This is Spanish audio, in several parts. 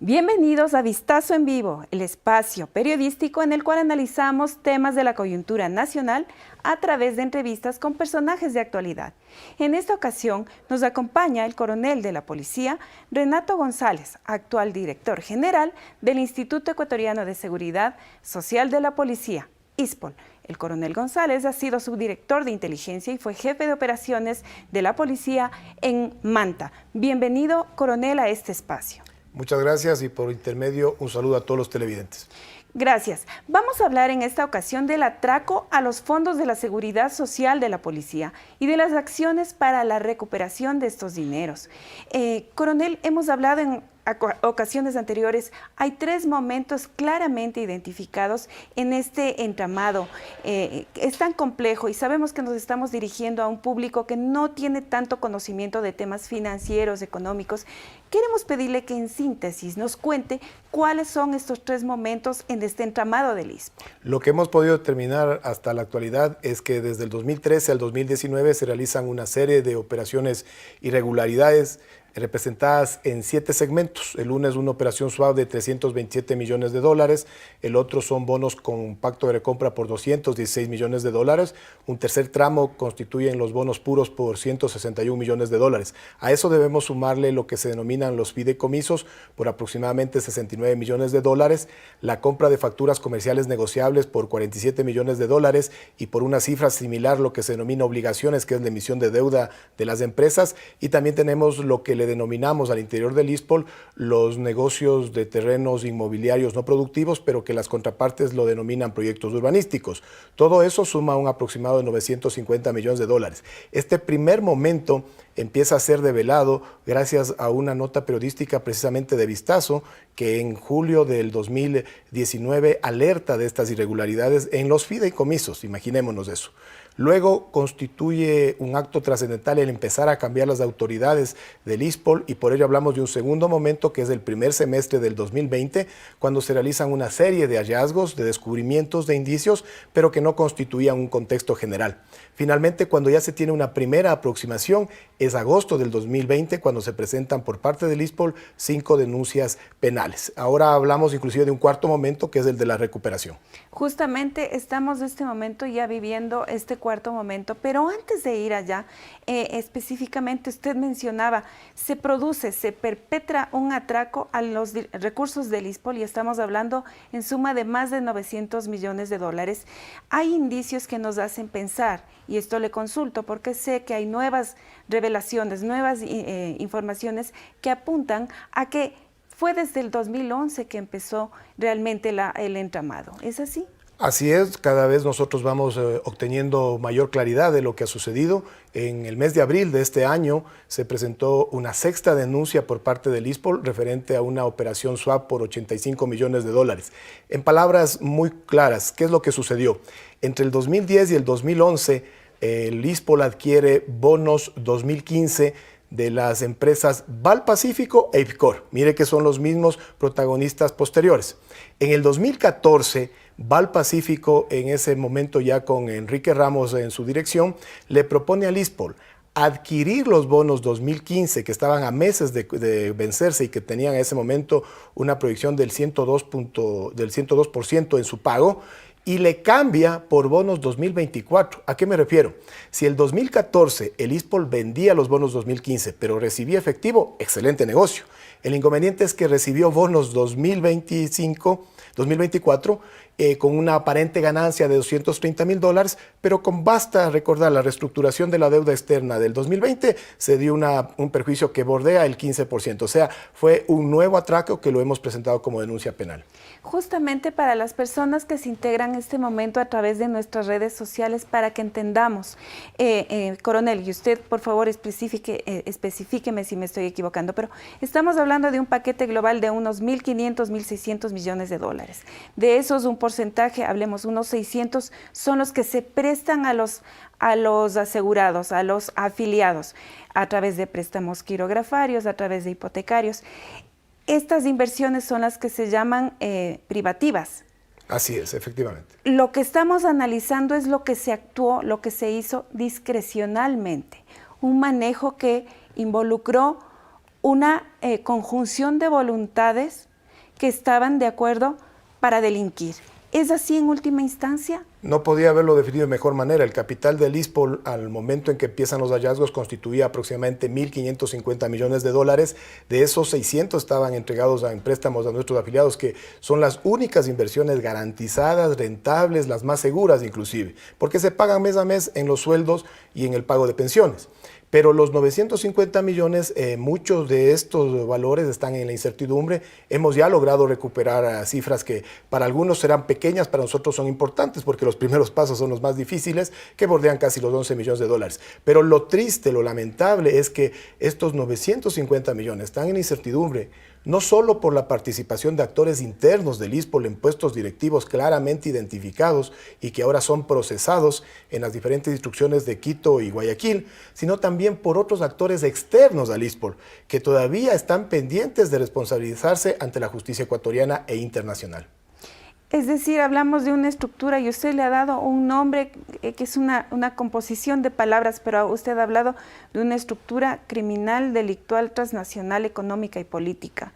Bienvenidos a Vistazo en Vivo, el espacio periodístico en el cual analizamos temas de la coyuntura nacional a través de entrevistas con personajes de actualidad. En esta ocasión nos acompaña el coronel de la policía, Renato González, actual director general del Instituto Ecuatoriano de Seguridad Social de la Policía, ISPOL. El coronel González ha sido subdirector de inteligencia y fue jefe de operaciones de la policía en Manta. Bienvenido, coronel, a este espacio. Muchas gracias y por intermedio un saludo a todos los televidentes. Gracias. Vamos a hablar en esta ocasión del atraco a los fondos de la seguridad social de la policía y de las acciones para la recuperación de estos dineros. Coronel, hemos hablado en ocasiones anteriores, hay tres momentos claramente identificados en este entramado. Es tan complejo y sabemos que nos estamos dirigiendo a un público que no tiene tanto conocimiento de temas financieros, económicos. Queremos pedirle que en síntesis nos cuente cuáles son estos tres momentos en este entramado del ISPO. Lo que hemos podido determinar hasta la actualidad es que desde el 2013 al 2019 se realizan una serie de operaciones irregularidades representadas en 7 segmentos. El uno es una operación suave de 327 millones de dólares, el otro son bonos con pacto de recompra por 216 millones de dólares, un tercer tramo constituyen los bonos puros por 161 millones de dólares. A eso debemos sumarle lo que se denominan los fideicomisos por aproximadamente 69 millones de dólares, la compra de facturas comerciales negociables por 47 millones de dólares y por una cifra similar lo que se denomina obligaciones, que es la emisión de deuda de las empresas, y también tenemos lo que le denominamos al interior del ISPOL los negocios de terrenos inmobiliarios no productivos, pero que las contrapartes lo denominan proyectos urbanísticos. Todo eso suma un aproximado de 950 millones de dólares. Este primer momento empieza a ser develado gracias a una nota periodística precisamente de Vistazo, que en julio del 2019 alerta de estas irregularidades en los fideicomisos, imaginémonos eso. Luego constituye un acto trascendental el empezar a cambiar las autoridades del ISPOL y por ello hablamos de un segundo momento que es el primer semestre del 2020, cuando se realizan una serie de hallazgos, de descubrimientos, de indicios, pero que no constituían un contexto general. Finalmente, cuando ya se tiene una primera aproximación, es agosto del 2020 cuando se presentan por parte del ISPOL 5 denuncias penales. Ahora hablamos inclusive de un cuarto momento que es el de la recuperación. Justamente estamos en este momento ya viviendo este cuarto momento, pero antes de ir allá, específicamente usted mencionaba, se perpetra un atraco a los recursos del ISPOL y estamos hablando en suma de más de 900 millones de dólares. Hay indicios que nos hacen pensar, y esto le consulto porque sé que hay nuevas revelaciones, nuevas informaciones que apuntan a que fue desde el 2011 que empezó realmente el entramado. ¿Es así? Así es, cada vez nosotros vamos obteniendo mayor claridad de lo que ha sucedido. En el mes de abril de este año se presentó una sexta denuncia por parte del ISPOL referente a una operación swap por 85 millones de dólares. En palabras muy claras, ¿qué es lo que sucedió? Entre el 2010 y el 2011, el ISPOL adquiere bonos 2015 de las empresas Val Pacífico e IPCOR. Mire que son los mismos protagonistas posteriores. En el 2014, Val Pacífico, en ese momento ya con Enrique Ramos en su dirección, le propone al ISPOL adquirir los bonos 2015 que estaban a meses de vencerse y que tenían en ese momento una proyección del 102% en su pago, y le cambia por bonos 2024. ¿A qué me refiero? Si el 2014 el ISPOL vendía los bonos 2015, pero recibía efectivo, excelente negocio. El inconveniente es que recibió bonos 2024 con una aparente ganancia de 230 mil dólares, pero basta recordar la reestructuración de la deuda externa del 2020, se dio un perjuicio que bordea el 15%. O sea, fue un nuevo atraco que lo hemos presentado como denuncia penal. Justamente para las personas que se integran en este momento a través de nuestras redes sociales, para que entendamos, coronel, y usted por favor especifíqueme si me estoy equivocando, pero estamos hablando de un paquete global de unos 1.500, 1.600 millones de dólares. De esos un porcentaje, hablemos, unos 600 son los que se prestan a los asegurados, a los afiliados, a través de préstamos quirografarios, a través de hipotecarios. Estas inversiones son las que se llaman privativas. Así es, efectivamente. Lo que estamos analizando es lo que se actuó, lo que se hizo discrecionalmente. Un manejo que involucró una conjunción de voluntades que estaban de acuerdo para delinquir. ¿Es así en última instancia? No podía haberlo definido de mejor manera. El capital del ISPOL, al momento en que empiezan los hallazgos, constituía aproximadamente 1.550 millones de dólares. De esos 600 estaban entregados en préstamos a nuestros afiliados, que son las únicas inversiones garantizadas, rentables, las más seguras inclusive, porque se pagan mes a mes en los sueldos y en el pago de pensiones. Pero los 950 millones, muchos de estos valores están en la incertidumbre. Hemos ya logrado recuperar cifras que para algunos serán pequeñas, para nosotros son importantes, porque los primeros pasos son los más difíciles, que bordean casi los 11 millones de dólares. Pero lo triste, lo lamentable es que estos 950 millones están en incertidumbre, no solo por la participación de actores internos del ISPOL en puestos directivos claramente identificados y que ahora son procesados en las diferentes instrucciones de Quito y Guayaquil, sino también por otros actores externos al ISPOL, que todavía están pendientes de responsabilizarse ante la justicia ecuatoriana e internacional. Es decir, hablamos de una estructura y usted le ha dado un nombre que es una composición de palabras, pero usted ha hablado de una estructura criminal, delictual, transnacional, económica y política.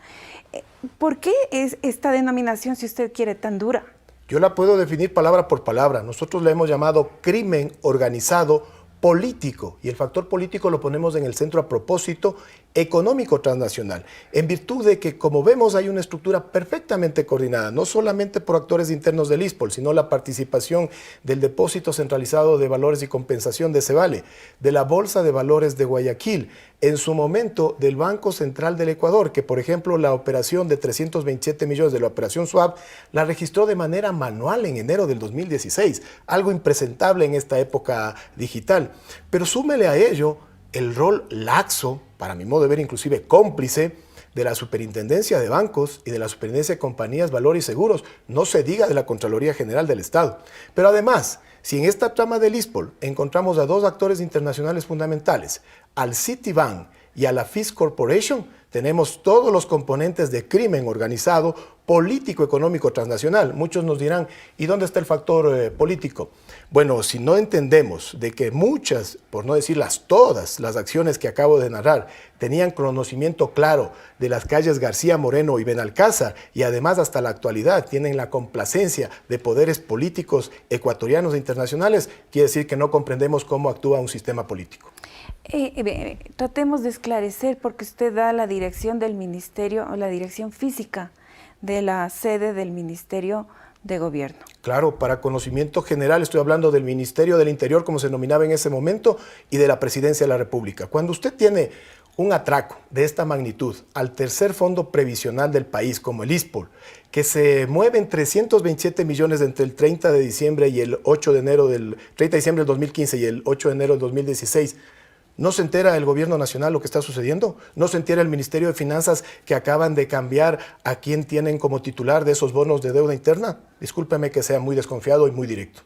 ¿Por qué es esta denominación, si usted quiere, tan dura? Yo la puedo definir palabra por palabra. Nosotros le hemos llamado crimen organizado político, y el factor político lo ponemos en el centro a propósito, económico transnacional, en virtud de que, como vemos, hay una estructura perfectamente coordinada, no solamente por actores internos del ISPOL, sino la participación del Depósito Centralizado de Valores y Compensación de Cebale, de la Bolsa de Valores de Guayaquil, en su momento del Banco Central del Ecuador, que por ejemplo la operación de 327 millones de la operación SWAP la registró de manera manual en enero del 2016, algo impresentable en esta época digital. Pero súmele a ello el rol laxo, para mi modo de ver inclusive cómplice, de la Superintendencia de Bancos y de la Superintendencia de Compañías, Valores y Seguros, no se diga de la Contraloría General del Estado. Pero además, si en esta trama del ISPOL encontramos a dos actores internacionales fundamentales, al Citibank y a la Fish Corporation, tenemos todos los componentes de crimen organizado, político, económico, transnacional. Muchos nos dirán, ¿y dónde está el factor político? Bueno, si no entendemos de que muchas, por no decirlas todas, las acciones que acabo de narrar tenían conocimiento claro de las calles García Moreno y Benalcázar, y además hasta la actualidad tienen la complacencia de poderes políticos ecuatorianos e internacionales, quiere decir que no comprendemos cómo actúa un sistema político. Tratemos de esclarecer, porque usted da la dirección del ministerio o la dirección física de la sede del Ministerio de Gobierno. Claro, para conocimiento general estoy hablando del Ministerio del Interior, como se denominaba en ese momento, y de la Presidencia de la República. Cuando usted tiene un atraco de esta magnitud al tercer fondo previsional del país, como el ISPOL, que se mueve en 327 millones entre el 30 de diciembre y el 8 de enero del 30 de diciembre del 2015 y el 8 de enero del 2016, ¿no se entera el gobierno nacional lo que está sucediendo? ¿No se entera el Ministerio de Finanzas que acaban de cambiar a quién tienen como titular de esos bonos de deuda interna? Discúlpeme que sea muy desconfiado y muy directo.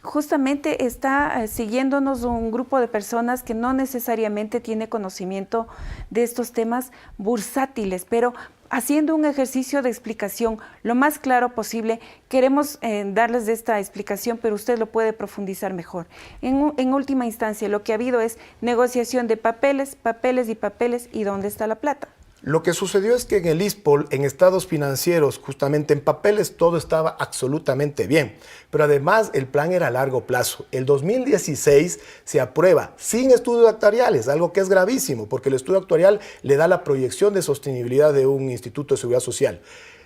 Justamente está siguiéndonos un grupo de personas que no necesariamente tiene conocimiento de estos temas bursátiles, pero haciendo un ejercicio de explicación lo más claro posible, queremos darles esta explicación, pero usted lo puede profundizar mejor. En última instancia, lo que ha habido es negociación de papeles, papeles y papeles, ¿y dónde está la plata? Lo que sucedió es que en el ISPOL, en estados financieros, justamente en papeles, todo estaba absolutamente bien. Pero además el plan era a largo plazo. El 2016 se aprueba sin estudios actuariales, algo que es gravísimo, porque el estudio actuarial le da la proyección de sostenibilidad de un instituto de seguridad social.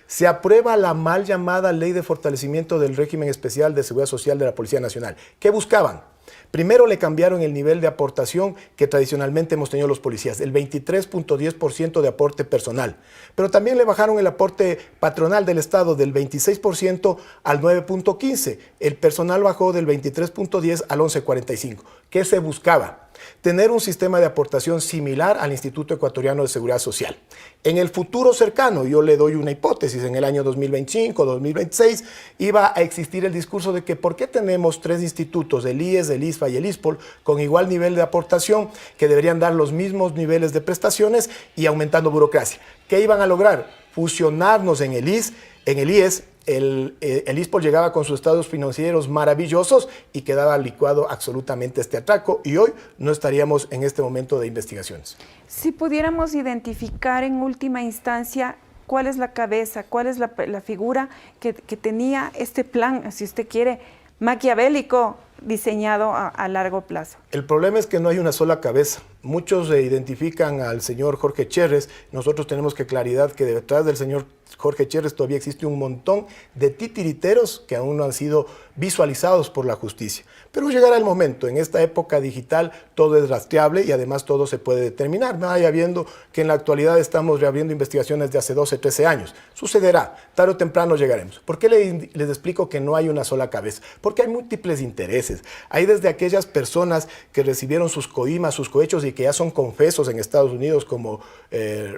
Se aprueba la mal llamada Ley de Fortalecimiento del Régimen Especial de Seguridad Social de la Policía Nacional. ¿Qué buscaban? Primero le cambiaron el nivel de aportación que tradicionalmente hemos tenido los policías, el 23.10% de aporte personal. Pero también le bajaron el aporte patronal del Estado del 26% al 9.15%. El personal bajó del 23.10 al 11.45%. ¿Qué se buscaba? Tener un sistema de aportación similar al Instituto Ecuatoriano de Seguridad Social. En el futuro cercano, yo le doy una hipótesis, en el año 2025, 2026, iba a existir el discurso de que ¿por qué tenemos tres institutos, el IES, el ISFA y el ISPOL, con igual nivel de aportación, que deberían dar los mismos niveles de prestaciones y aumentando burocracia? ¿Qué iban a lograr? Fusionarnos en el IES. El ISPOL llegaba con sus estados financieros maravillosos y quedaba licuado absolutamente este atraco, y hoy no estaríamos en este momento de investigaciones. Si pudiéramos identificar en última instancia cuál es la cabeza, cuál es la figura que tenía este plan, si usted quiere, maquiavélico, diseñado a largo plazo. El problema es que no hay una sola cabeza. Muchos identifican al señor Jorge Cherres. Nosotros tenemos que claridad que detrás del señor Jorge Cherres todavía existe un montón de titiriteros que aún no han sido visualizados por la justicia. Pero llegará el momento. En esta época digital todo es rastreable y además todo se puede determinar. Vaya viendo que en la actualidad estamos reabriendo investigaciones de hace 12, 13 años. Sucederá. Tarde o temprano llegaremos. ¿Por qué les explico que no hay una sola cabeza? Porque hay múltiples intereses. Hay desde aquellas personas que recibieron sus coimas, sus cohechos y que ya son confesos en Estados Unidos, como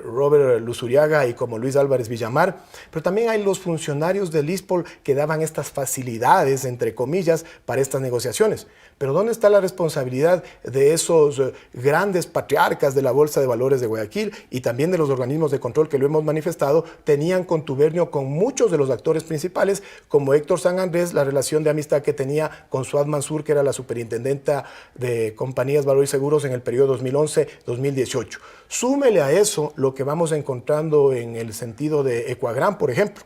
Robert Luzuriaga y como Luis Álvarez Villamar, pero también hay los funcionarios del ISPOL que daban estas facilidades, entre comillas, para estas negociaciones. Pero ¿dónde está la responsabilidad de esos grandes patriarcas de la Bolsa de Valores de Guayaquil y también de los organismos de control que lo hemos manifestado? Tenían contubernio con muchos de los actores principales, como Héctor San Andrés, la relación de amistad que tenía con Suad Mansur, que era la superintendenta de compañías, valor y seguros en el periodo 2011-2018. Súmele a eso lo que vamos encontrando en el sentido de Ecuagran, por ejemplo.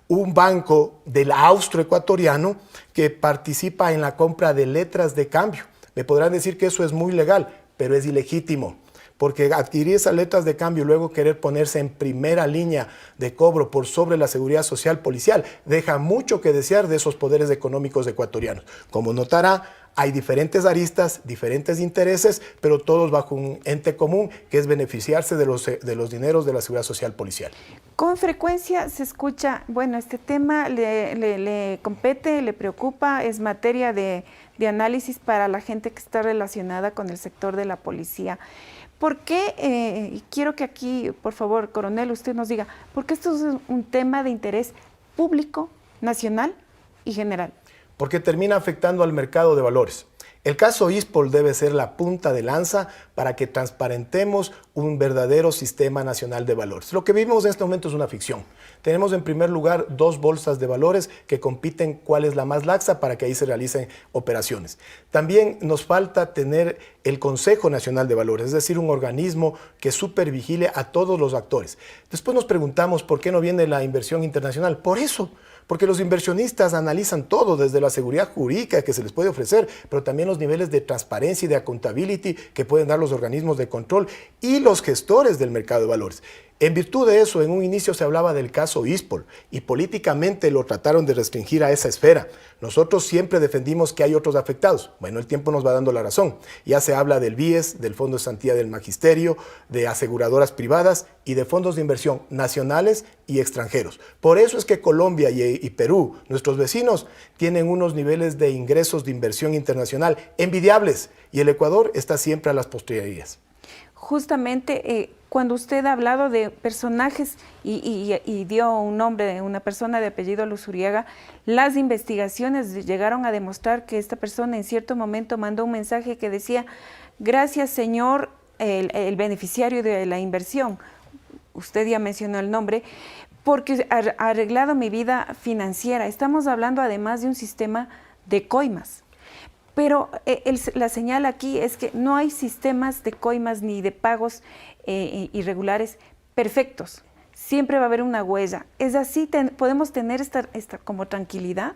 Un banco del austroecuatoriano que participa en la compra de letras de cambio. Me podrán decir que eso es muy legal, pero es ilegítimo, porque adquirir esas letras de cambio y luego querer ponerse en primera línea de cobro por sobre la seguridad social policial deja mucho que desear de esos poderes económicos ecuatorianos. Como notará, hay diferentes aristas, diferentes intereses, pero todos bajo un ente común que es beneficiarse de los dineros de la seguridad social policial. Con frecuencia se escucha, bueno, este tema le compete, le preocupa, es materia de análisis para la gente que está relacionada con el sector de la policía. ¿Por qué? Y quiero que aquí, por favor, coronel, usted nos diga, ¿por qué esto es un tema de interés público, nacional y general? Porque termina afectando al mercado de valores. El caso ISPOL debe ser la punta de lanza para que transparentemos un verdadero sistema nacional de valores. Lo que vivimos en este momento es una ficción. Tenemos en primer lugar 2 bolsas de valores que compiten cuál es la más laxa para que ahí se realicen operaciones. También nos falta tener el Consejo Nacional de Valores, es decir, un organismo que supervigile a todos los actores. Después nos preguntamos por qué no viene la inversión internacional. Por eso. Porque los inversionistas analizan todo, desde la seguridad jurídica que se les puede ofrecer, pero también los niveles de transparencia y de accountability que pueden dar los organismos de control y los gestores del mercado de valores. En virtud de eso, en un inicio se hablaba del caso ISPOL y políticamente lo trataron de restringir a esa esfera. Nosotros siempre defendimos que hay otros afectados. Bueno, el tiempo nos va dando la razón. Ya se habla del BIES, del Fondo de Santía del Magisterio, de aseguradoras privadas y de fondos de inversión nacionales y extranjeros. Por eso es que Colombia y Perú, nuestros vecinos, tienen unos niveles de ingresos de inversión internacional envidiables y el Ecuador está siempre a las postrimerías. Justamente cuando usted ha hablado de personajes y dio un nombre de una persona de apellido Luzuriaga, las investigaciones llegaron a demostrar que esta persona en cierto momento mandó un mensaje que decía: gracias señor, el beneficiario de la inversión, usted ya mencionó el nombre, porque ha arreglado mi vida financiera. Estamos hablando además de un sistema de coimas. Pero la señal aquí es que no hay sistemas de coimas ni de pagos irregulares perfectos. Siempre va a haber una huella. ¿Es así? ¿Podemos tener esta como tranquilidad?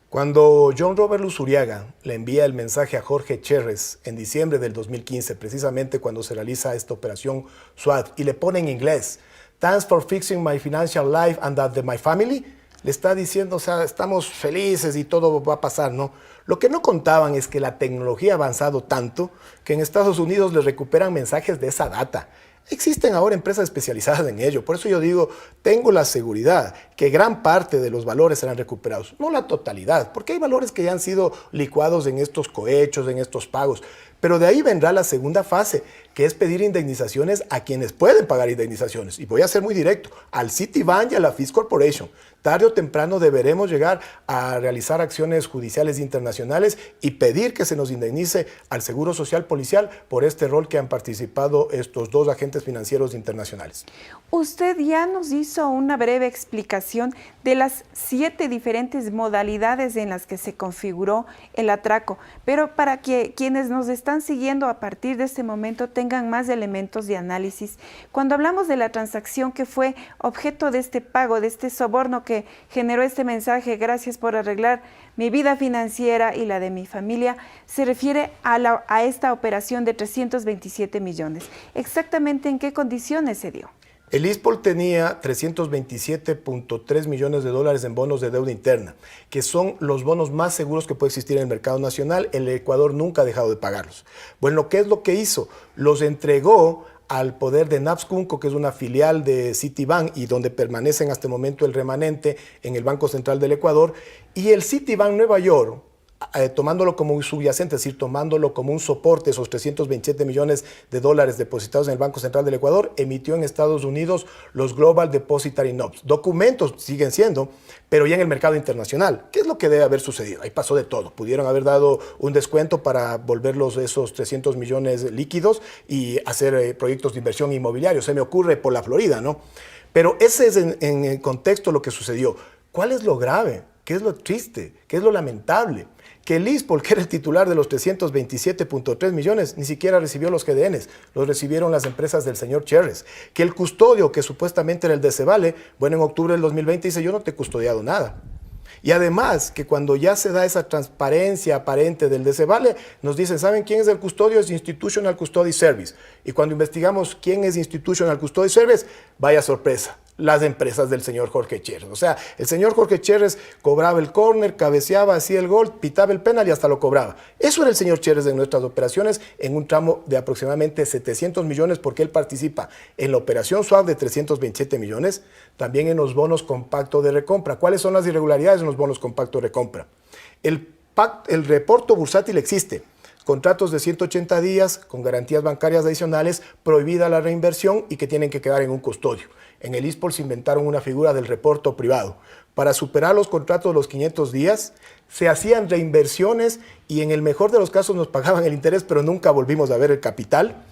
Cuando John Robert Luzuriaga le envía el mensaje a Jorge Cherres en diciembre del 2015, precisamente cuando se realiza esta operación SWAT, y le pone en inglés, "Thanks for fixing my financial life and that de my family", le está diciendo, o sea, estamos felices y todo va a pasar, ¿no? Lo que no contaban es que la tecnología ha avanzado tanto que en Estados Unidos les recuperan mensajes de esa data. Existen ahora empresas especializadas en ello, por eso yo digo, tengo la seguridad que gran parte de los valores serán recuperados, no la totalidad, porque hay valores que ya han sido licuados en estos cohechos, en estos pagos, pero de ahí vendrá la segunda fase, que es pedir indemnizaciones a quienes pueden pagar indemnizaciones, y voy a ser muy directo, al Citibank y a la Fish Corporation. Tarde o temprano deberemos llegar a realizar acciones judiciales internacionales y pedir que se nos indemnice al Seguro Social Policial por este rol que han participado estos 2 agentes financieros internacionales. Usted ya nos hizo una breve explicación de las 7 diferentes modalidades en las que se configuró el atraco, pero para que quienes nos están están siguiendo a partir de este momento tengan más elementos de análisis. Cuando hablamos de la transacción que fue objeto de este pago, de este soborno que generó este mensaje, gracias por arreglar mi vida financiera y la de mi familia, se refiere a esta operación de 327 millones. ¿Exactamente en qué condiciones se dio? El ISPOL tenía 327.3 millones de dólares en bonos de deuda interna, que son los bonos más seguros que puede existir en el mercado nacional. El Ecuador nunca ha dejado de pagarlos. Bueno, ¿qué es lo que hizo? Los entregó al poder de Napscunco, que es una filial de Citibank y donde permanecen hasta el momento el remanente en el Banco Central del Ecuador. Y el Citibank Nueva York, tomándolo como un subyacente, es decir, tomándolo como un soporte, esos 327 millones de dólares depositados en el Banco Central del Ecuador, emitió en Estados Unidos los Global Depositary Notes. Documentos siguen siendo, pero ya en el mercado internacional. ¿Qué es lo que debe haber sucedido? Ahí pasó de todo. Pudieron haber dado un descuento para volverlos esos 300 millones líquidos y hacer proyectos de inversión inmobiliaria. Se me ocurre por la Florida, ¿no? Pero ese es en el contexto lo que sucedió. ¿Cuál es lo grave? ¿Qué es lo triste? ¿Qué es lo lamentable? Que el ISPOL, que era el titular de los 327.3 millones, ni siquiera recibió los GDNs, los recibieron las empresas del señor Cherres. Que el custodio, que supuestamente era el de Cevale, bueno, en octubre del 2020 dice, yo no te he custodiado nada. Y además, que cuando ya se da esa transparencia aparente del de Cevale, nos dicen, ¿saben quién es el custodio? Es Institutional Custody Service. Y cuando investigamos quién es Institutional Custody Service, vaya sorpresa, las empresas del señor Jorge Cherres. O sea, el señor Jorge Cherres cobraba el córner, cabeceaba, hacía el gol, pitaba el penal y hasta lo cobraba. Eso era el señor Cherres en nuestras operaciones en un tramo de aproximadamente 700 millones porque él participa en la operación swap de 327 millones, también en los bonos compacto de recompra. ¿Cuáles son las irregularidades en los bonos compacto de recompra? El reporto bursátil existe. Contratos de 180 días con garantías bancarias adicionales, prohibida la reinversión y que tienen que quedar en un custodio. En el ISPOL se inventaron una figura del reporto privado. Para superar los contratos de los 500 días, se hacían reinversiones y en el mejor de los casos nos pagaban el interés, pero nunca volvimos a ver el capital.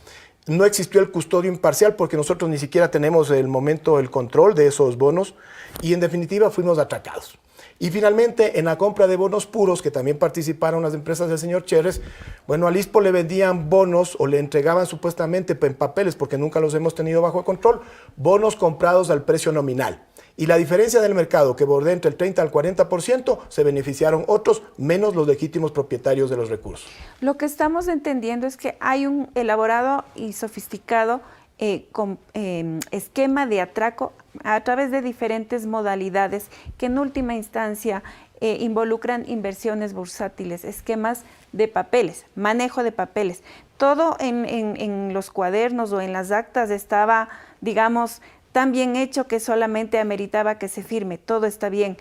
No existió el custodio imparcial porque nosotros ni siquiera tenemos el control de esos bonos y en definitiva fuimos atracados. Y finalmente, en la compra de bonos puros, que también participaron las empresas del señor Cherres, bueno, al ISPOL le vendían bonos o le entregaban supuestamente en papeles, porque nunca los hemos tenido bajo control, bonos comprados al precio nominal. Y la diferencia del mercado, que bordea entre el 30 al 40%, se beneficiaron otros, menos los legítimos propietarios de los recursos. Lo que estamos entendiendo es que hay un elaborado y sofisticado esquema de atraco a través de diferentes modalidades que en última instancia involucran inversiones bursátiles, esquemas de papeles, manejo de papeles. Todo en los cuadernos o en las actas estaba, digamos, tan bien hecho que solamente ameritaba que se firme, todo está bien.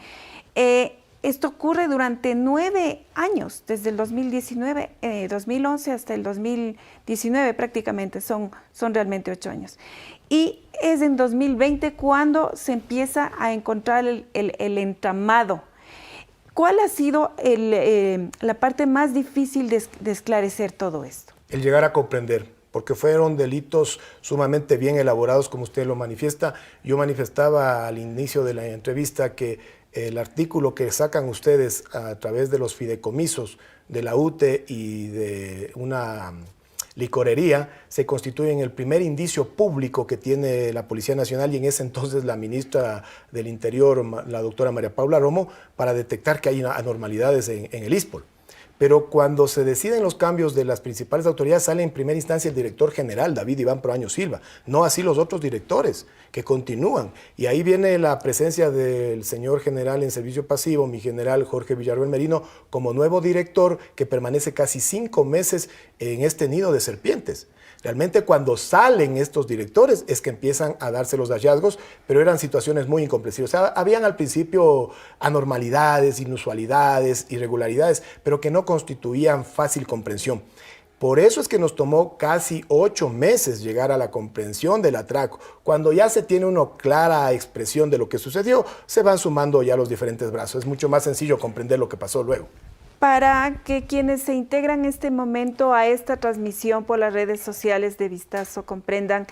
Esto ocurre durante 9 años, desde el 2011 hasta el 2019 prácticamente, son realmente 8 años. Y es en 2020 cuando se empieza a encontrar el entramado. ¿Cuál ha sido la parte más difícil de esclarecer todo esto? El llegar a comprender, porque fueron delitos sumamente bien elaborados, como usted lo manifiesta. Yo manifestaba al inicio de la entrevista que el artículo que sacan ustedes a través de los fideicomisos de la UTE y de una licorería se constituye en el primer indicio público que tiene la Policía Nacional y en ese entonces la ministra del Interior, la doctora María Paula Romo, para detectar que hay anormalidades en el ISPOL. Pero cuando se deciden los cambios de las principales autoridades, sale en primera instancia el director general, David Iván Proaño Silva, no así los otros directores que continúan. Y ahí viene la presencia del señor general en servicio pasivo, mi general Jorge Villarroel Merino, como nuevo director que permanece casi 5 meses en este nido de serpientes. Realmente cuando salen estos directores es que empiezan a darse los hallazgos, pero eran situaciones muy incomprensibles. O sea, habían al principio anormalidades, inusualidades, irregularidades, pero que no constituían fácil comprensión. Por eso es que nos tomó casi 8 meses llegar a la comprensión del atraco. Cuando ya se tiene una clara expresión de lo que sucedió, se van sumando ya los diferentes brazos. Es mucho más sencillo comprender lo que pasó luego. Para que quienes se integran en este momento a esta transmisión por las redes sociales de Vistazo comprendan,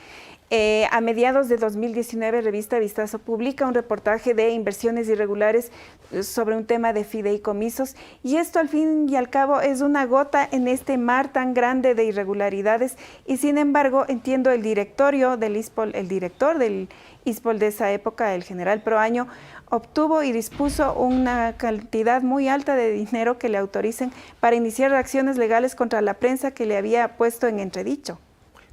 A mediados de 2019, Revista Vistazo publica un reportaje de inversiones irregulares sobre un tema de fideicomisos, y esto al fin y al cabo es una gota en este mar tan grande de irregularidades, y sin embargo entiendo el directorio del ISPOL, el director del ISPOL de esa época, el general Proaño, obtuvo y dispuso una cantidad muy alta de dinero que le autoricen para iniciar acciones legales contra la prensa que le había puesto en entredicho.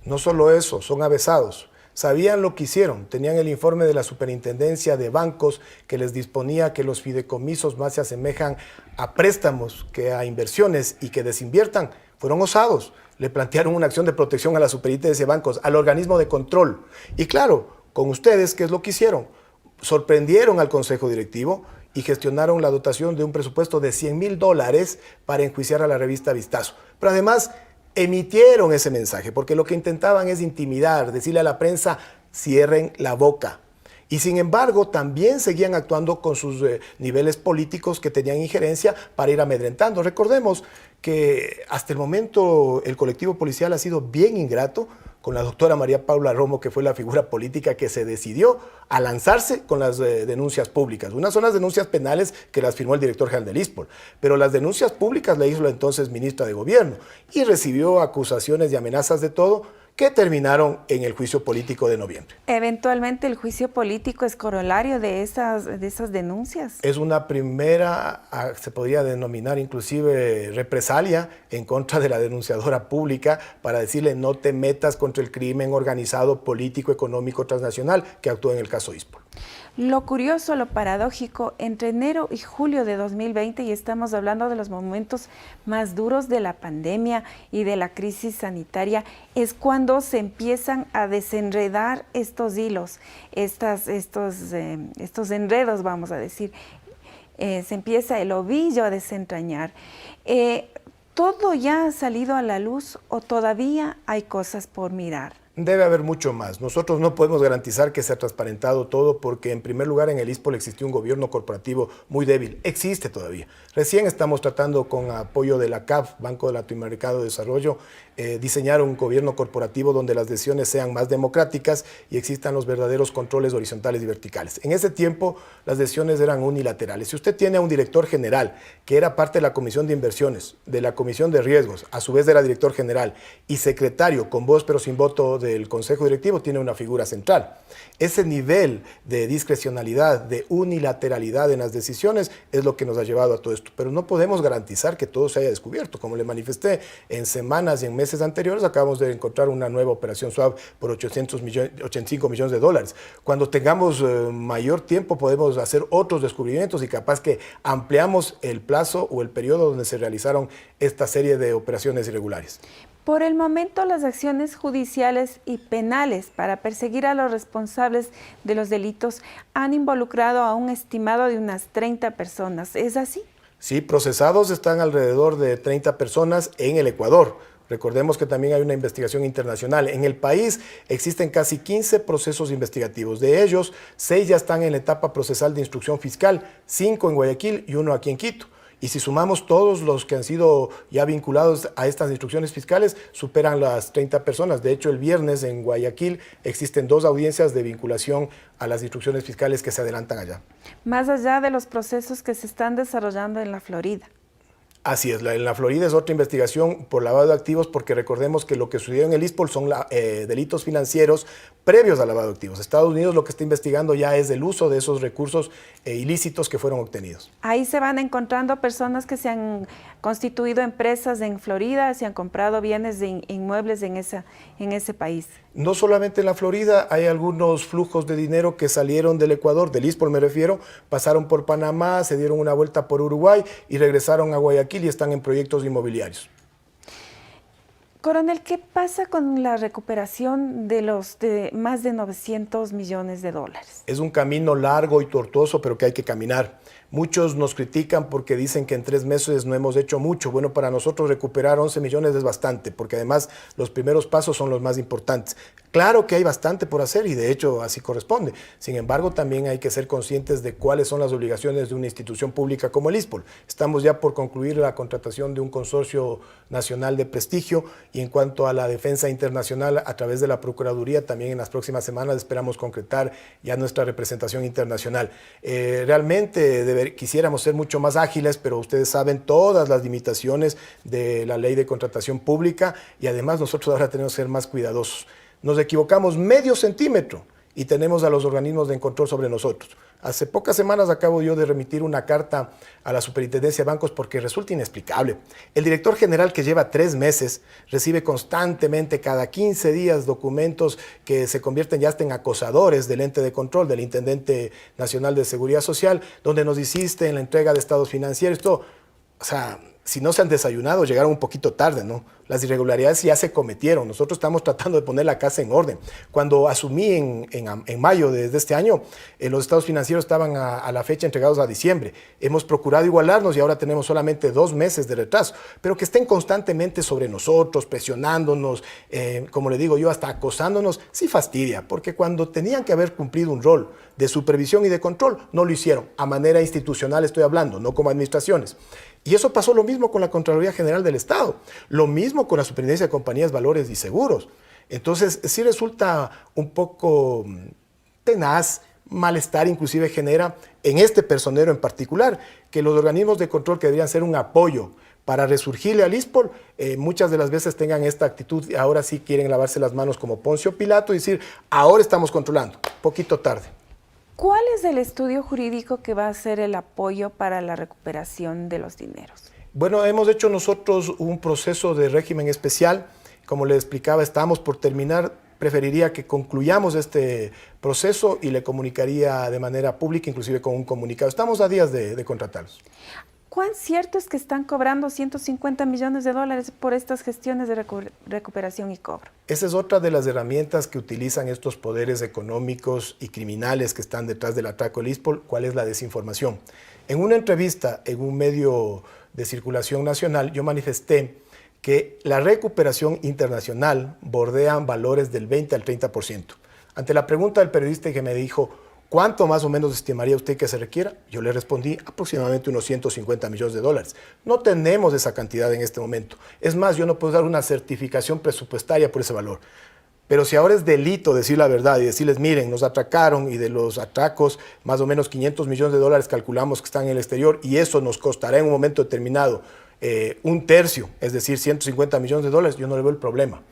No solo eso, son avesados. Sabían lo que hicieron, tenían el informe de la Superintendencia de Bancos que les disponía que los fideicomisos más se asemejan a préstamos que a inversiones y que desinviertan. Fueron osados, le plantearon una acción de protección a la Superintendencia de Bancos, al organismo de control. Y claro, con ustedes, ¿qué es lo que hicieron? Sorprendieron al Consejo Directivo y gestionaron la dotación de un presupuesto de $100,000 para enjuiciar a la revista Vistazo. Pero además emitieron ese mensaje, porque lo que intentaban es intimidar, decirle a la prensa, cierren la boca. Y sin embargo, también seguían actuando con sus niveles políticos que tenían injerencia para ir amedrentando. Recordemos que hasta el momento el colectivo policial ha sido bien ingrato con la doctora María Paula Romo, que fue la figura política que se decidió a lanzarse con las denuncias públicas. Unas son las denuncias penales que las firmó el director general del ISPOL, pero las denuncias públicas la hizo la entonces ministra de Gobierno y recibió acusaciones y amenazas de todo que terminaron en el juicio político de noviembre. Eventualmente el juicio político es corolario de esas denuncias. Es una primera, se podría denominar inclusive represalia en contra de la denunciadora pública para decirle no te metas contra el crimen organizado, político, económico, transnacional que actuó en el caso ISPOL. Lo curioso, lo paradójico, entre enero y julio de 2020, y estamos hablando de los momentos más duros de la pandemia y de la crisis sanitaria, es cuando se empiezan a desenredar estos hilos, estos enredos, vamos a decir. Se empieza el ovillo a desentrañar. ¿Todo ya ha salido a la luz o todavía hay cosas por mirar? Debe haber mucho más. Nosotros no podemos garantizar que se ha transparentado todo porque, en primer lugar, en el ISPOL existió un gobierno corporativo muy débil. Existe todavía. Recién estamos tratando, con apoyo de la CAF, Banco Latinoamericano de Desarrollo, diseñar un gobierno corporativo donde las decisiones sean más democráticas y existan los verdaderos controles horizontales y verticales. En ese tiempo, las decisiones eran unilaterales. Si usted tiene a un director general que era parte de la Comisión de Inversiones, de la Comisión de Riesgos, a su vez era director general, y secretario con voz pero sin voto del Consejo Directivo, tiene una figura central. Ese nivel de discrecionalidad, de unilateralidad en las decisiones es lo que nos ha llevado a todo esto. Pero no podemos garantizar que todo se haya descubierto. Como le manifesté, en semanas y en meses anteriores acabamos de encontrar una nueva operación SWAP por 85 millones de dólares. Cuando tengamos mayor tiempo podemos hacer otros descubrimientos y capaz que ampliamos el plazo o el periodo donde se realizaron esta serie de operaciones irregulares. Por el momento, las acciones judiciales y penales para perseguir a los responsables de los delitos han involucrado a un estimado de unas 30 personas. ¿Es así? Sí, procesados están alrededor de 30 personas en el Ecuador. Recordemos que también hay una investigación internacional. En el país existen casi 15 procesos investigativos. De ellos, 6 ya están en la etapa procesal de instrucción fiscal, 5 en Guayaquil y 1 aquí en Quito. Y si sumamos todos los que han sido ya vinculados a estas instrucciones fiscales, superan las 30 personas. De hecho, el viernes en Guayaquil existen 2 audiencias de vinculación a las instrucciones fiscales que se adelantan allá. Más allá de los procesos que se están desarrollando en la Florida. Así es, en la Florida es otra investigación por lavado de activos, porque recordemos que lo que sucedió en el ISPOL son delitos financieros previos al lavado de activos. Estados Unidos lo que está investigando ya es el uso de esos recursos ilícitos que fueron obtenidos. Ahí se van encontrando personas que se han constituido empresas en Florida, se han comprado bienes de inmuebles en ese país. No solamente en la Florida, hay algunos flujos de dinero que salieron del Ecuador, del ISPOL me refiero, pasaron por Panamá, se dieron una vuelta por Uruguay y regresaron a Guayaquil y están en proyectos inmobiliarios. Coronel, ¿qué pasa con la recuperación de más de 900 millones de dólares? Es un camino largo y tortuoso, pero que hay que caminar. Muchos nos critican porque dicen que en 3 meses no hemos hecho mucho. Bueno, para nosotros recuperar 11 millones es bastante, porque además los primeros pasos son los más importantes. Claro que hay bastante por hacer y de hecho así corresponde. Sin embargo, también hay que ser conscientes de cuáles son las obligaciones de una institución pública como el ISPOL. Estamos ya por concluir la contratación de un consorcio nacional de prestigio y en cuanto a la defensa internacional a través de la Procuraduría, también en las próximas semanas esperamos concretar ya nuestra representación internacional. Realmente quisiéramos ser mucho más ágiles, pero ustedes saben todas las limitaciones de la ley de contratación pública y además nosotros ahora tenemos que ser más cuidadosos. Nos equivocamos medio centímetro y tenemos a los organismos de control sobre nosotros. Hace pocas semanas acabo yo de remitir una carta a la Superintendencia de Bancos porque resulta inexplicable. El director general, que lleva 3 meses, recibe constantemente cada 15 días documentos que se convierten ya hasta en acosadores del ente de control, del Intendente Nacional de Seguridad Social, donde nos insiste en la entrega de estados financieros, todo. O sea, si no se han desayunado, llegaron un poquito tarde, ¿no? Las irregularidades ya se cometieron. Nosotros estamos tratando de poner la casa en orden. Cuando asumí en mayo de este año, los estados financieros estaban a la fecha entregados a diciembre. Hemos procurado igualarnos y ahora tenemos solamente 2 meses de retraso. Pero que estén constantemente sobre nosotros, presionándonos, como le digo yo, hasta acosándonos, sí fastidia. Porque cuando tenían que haber cumplido un rol de supervisión y de control, no lo hicieron. A manera institucional estoy hablando, no como administraciones. Y eso pasó lo mismo con la Contraloría General del Estado, lo mismo con la Superintendencia de Compañías, Valores y Seguros. Entonces, sí resulta un poco tenaz, malestar inclusive genera en este personero en particular, que los organismos de control que deberían ser un apoyo para resurgirle al ISPOL, muchas de las veces tengan esta actitud, ahora sí quieren lavarse las manos como Poncio Pilato y decir, ahora estamos controlando, poquito tarde. ¿Cuál es el estudio jurídico que va a ser el apoyo para la recuperación de los dineros? Bueno, hemos hecho nosotros un proceso de régimen especial. Como le explicaba, estamos por terminar. Preferiría que concluyamos este proceso y le comunicaría de manera pública, inclusive con un comunicado. Estamos a días de contratarlos. ¿Cuán cierto es que están cobrando 150 millones de dólares por estas gestiones de recuperación y cobro? Esa es otra de las herramientas que utilizan estos poderes económicos y criminales que están detrás del atraco del ISPOL. ¿Cuál es la desinformación? En una entrevista en un medio de circulación nacional, yo manifesté que la recuperación internacional bordea valores del 20 al 30%. Ante la pregunta del periodista que me dijo, ¿cuánto más o menos estimaría usted que se requiera? Yo le respondí aproximadamente unos 150 millones de dólares. No tenemos esa cantidad en este momento. Es más, yo no puedo dar una certificación presupuestaria por ese valor. Pero si ahora es delito decir la verdad y decirles, miren, nos atracaron y de los atracos más o menos 500 millones de dólares calculamos que están en el exterior y eso nos costará en un momento determinado 1/3, es decir, 150 millones de dólares, yo no le veo el problema.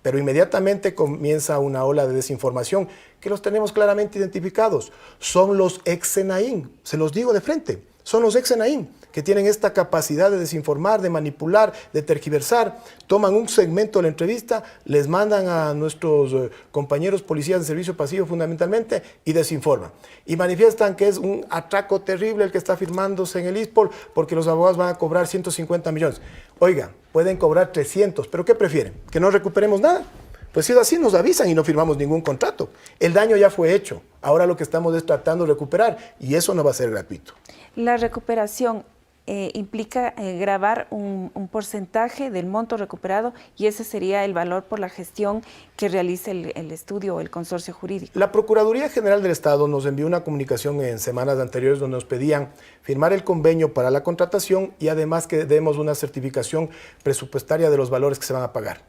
Pero inmediatamente comienza una ola de desinformación que los tenemos claramente identificados. Son los ex-SENAIN, se los digo de frente, son los ex-SENAIN que tienen esta capacidad de desinformar, de manipular, de tergiversar. Toman un segmento de la entrevista, les mandan a nuestros compañeros policías de servicio pasivo fundamentalmente y desinforman. Y manifiestan que es un atraco terrible el que está firmándose en el ISPOL porque los abogados van a cobrar 150 millones. Oiga, pueden cobrar 300, ¿pero qué prefieren? ¿Que no recuperemos nada? Pues si es así, nos avisan y no firmamos ningún contrato. El daño ya fue hecho. Ahora lo que estamos es tratando de recuperar y eso no va a ser gratuito. La recuperación implica gravar un porcentaje del monto recuperado y ese sería el valor por la gestión que realice el estudio o el consorcio jurídico. La Procuraduría General del Estado nos envió una comunicación en semanas anteriores donde nos pedían firmar el convenio para la contratación y además que demos una certificación presupuestaria de los valores que se van a pagar.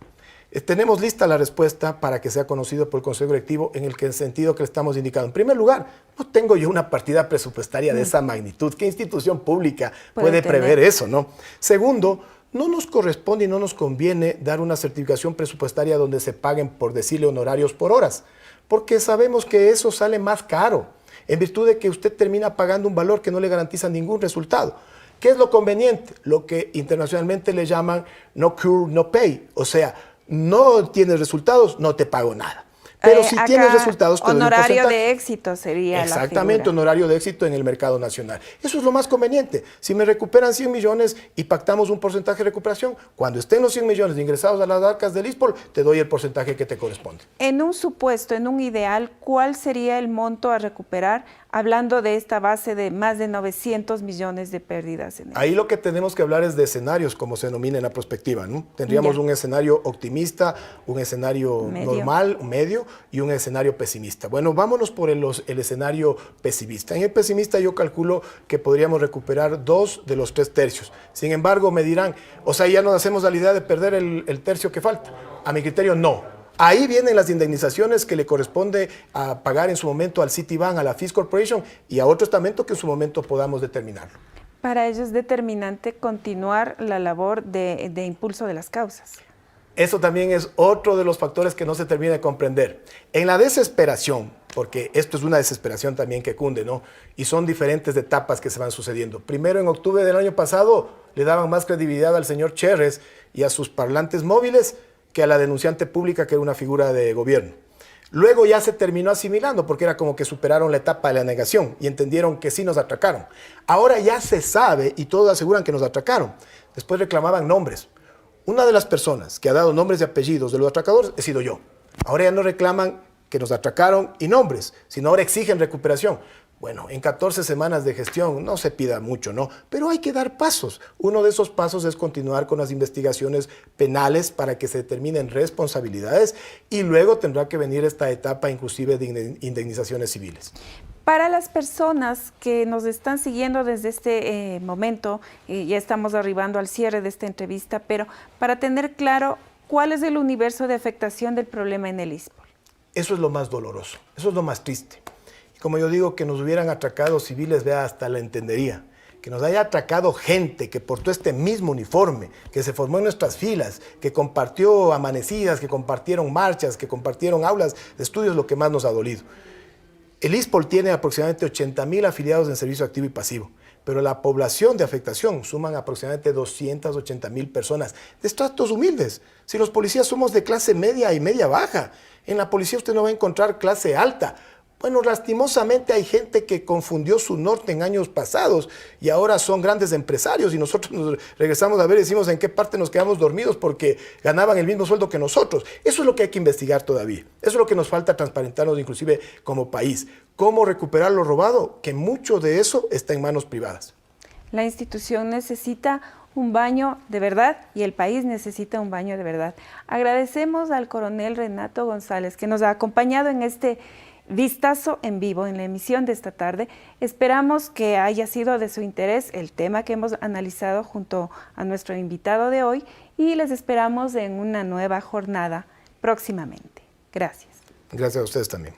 Tenemos lista la respuesta para que sea conocido por el Consejo Directivo en el sentido que le estamos indicando. En primer lugar, no tengo yo una partida presupuestaria de esa magnitud. ¿Qué institución pública puede prever eso, no? Segundo, no nos corresponde y no nos conviene dar una certificación presupuestaria donde se paguen, por decirle, honorarios por horas, porque sabemos que eso sale más caro, en virtud de que usted termina pagando un valor que no le garantiza ningún resultado. ¿Qué es lo conveniente? Lo que internacionalmente le llaman no cure, no pay, o sea, no tienes resultados, no te pago nada. Pero si tienes resultados, te doy un honorario porcentaje. de éxito sería Exactamente, la figura. honorario de éxito en el mercado nacional. Eso es lo más conveniente. Si me recuperan 100 millones y pactamos un porcentaje de recuperación, cuando estén los 100 millones ingresados a las arcas del ISPOL, te doy el porcentaje que te corresponde. En un supuesto, en un ideal, ¿cuál sería el monto a recuperar, hablando de esta base de más de 900 millones de pérdidas? Ahí lo que tenemos que hablar es de escenarios, como se denomina en la prospectiva, ¿no? Tendríamos un escenario optimista, un escenario normal, medio, y un escenario pesimista. Bueno, vámonos por el escenario pesimista. En el pesimista yo calculo que podríamos recuperar 2 de los 3 tercios. Sin embargo, me dirán, o sea, ya nos hacemos a la idea de perder el tercio que falta. A mi criterio, no. Ahí vienen las indemnizaciones que le corresponde a pagar en su momento al Citibank, a la Fish Corporation y a otro estamento que en su momento podamos determinarlo. Para ello es determinante continuar la labor de impulso de las causas. Eso también es otro de los factores que no se termina de comprender. En la desesperación, porque esto es una desesperación también que cunde, ¿no? Y son diferentes etapas que se van sucediendo. Primero, en octubre del año pasado, le daban más credibilidad al señor Cherres y a sus parlantes móviles que a la denunciante pública, que era una figura de gobierno. Luego ya se terminó asimilando porque era como que superaron la etapa de la negación y entendieron que sí nos atracaron. Ahora ya se sabe y todos aseguran que nos atracaron. Después reclamaban nombres. Una de las personas que ha dado nombres y apellidos de los atracadores he sido yo. Ahora ya no reclaman que nos atracaron y nombres, sino ahora exigen recuperación. Bueno, en 14 semanas de gestión no se pida mucho, ¿no? Pero hay que dar pasos. Uno de esos pasos es continuar con las investigaciones penales para que se determinen responsabilidades y luego tendrá que venir esta etapa inclusive de indemnizaciones civiles. Para las personas que nos están siguiendo desde este momento, ya estamos arribando al cierre de esta entrevista, pero para tener claro cuál es el universo de afectación del problema en el ISPOL. Eso es lo más doloroso, eso es lo más triste. Y como yo digo, que nos hubieran atracado civiles, vea, hasta la entendería. Que nos haya atracado gente que portó este mismo uniforme, que se formó en nuestras filas, que compartió amanecidas, que compartieron marchas, que compartieron aulas de estudios, lo que más nos ha dolido. El ISPOL tiene aproximadamente 80,000 afiliados en servicio activo y pasivo, pero la población de afectación suman aproximadamente 280,000 personas de estratos humildes. Si los policías somos de clase media y media baja, en la policía usted no va a encontrar clase alta. Bueno, lastimosamente hay gente que confundió su norte en años pasados y ahora son grandes empresarios y nosotros nos regresamos a ver y decimos en qué parte nos quedamos dormidos porque ganaban el mismo sueldo que nosotros. Eso es lo que hay que investigar todavía. Eso es lo que nos falta transparentarnos inclusive como país. ¿Cómo recuperar lo robado? Que mucho de eso está en manos privadas. La institución necesita un baño de verdad y el país necesita un baño de verdad. Agradecemos al coronel Renato González que nos ha acompañado en este vistazo en vivo en la emisión de esta tarde. Esperamos que haya sido de su interés el tema que hemos analizado junto a nuestro invitado de hoy y les esperamos en una nueva jornada próximamente. Gracias. Gracias a ustedes también.